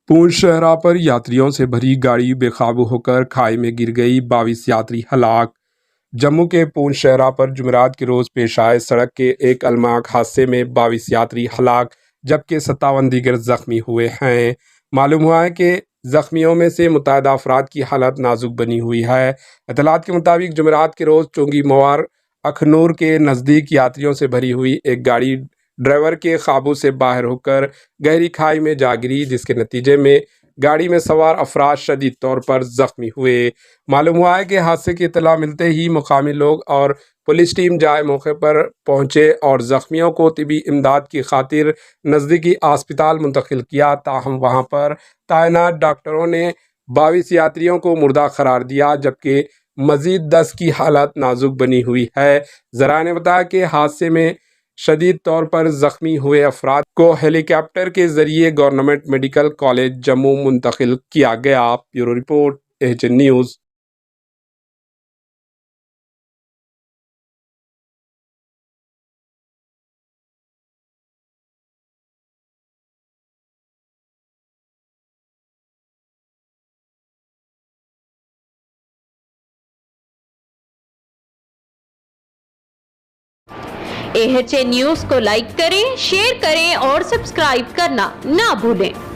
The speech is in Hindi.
पूंछ शहरा पर यात्रियों से भरी गाड़ी बेकाबू होकर खाई में गिर गई, 22 यात्री हलाक। जम्मू के पूंछ शहरा पर जुमेरात के रोज पेश आए सड़क के एक अलमाक हादसे में 22 यात्री हलाक जबकि 57 दीगर जख्मी हुए हैं। मालूम हुआ है कि जख्मियों में से मुतअद्दिद अफराद की हालत नाजुक बनी हुई है। इत्तलात के मुताबिक जुमेरात के रोज चुंगी मोवार अखनूर के नज़दीक यात्रियों से भरी हुई एक गाड़ी ड्राइवर के काबू से बाहर होकर गहरी खाई में जा गिरी, जिसके नतीजे में गाड़ी में सवार अफराद शदीद तौर पर जख्मी हुए। मालूम हुआ है कि हादसे की इत्तला मिलते ही मुकामी लोग और पुलिस टीम जाए मौके पर पहुंचे और जख्मियों को तिबी इमदाद की खातिर नज़दीकी अस्पताल मुंतकिल किया। ताहम वहां पर तैनात डॉक्टरों ने 22 यात्रियों को मुर्दा करार दिया, जबकि मजीद 10 की हालत नाजुक बनी हुई है। जरा ने बताया कि हादसे में शदीद तौर पर जख्मी हुए अफराद को हेलीकॉप्टर के जरिए गवर्नमेंट मेडिकल कॉलेज जम्मू मुंतकिल किया गया। Bureau report, HN news. AHA news को लाइक करें, शेयर करें और सब्सक्राइब करना ना भूलें।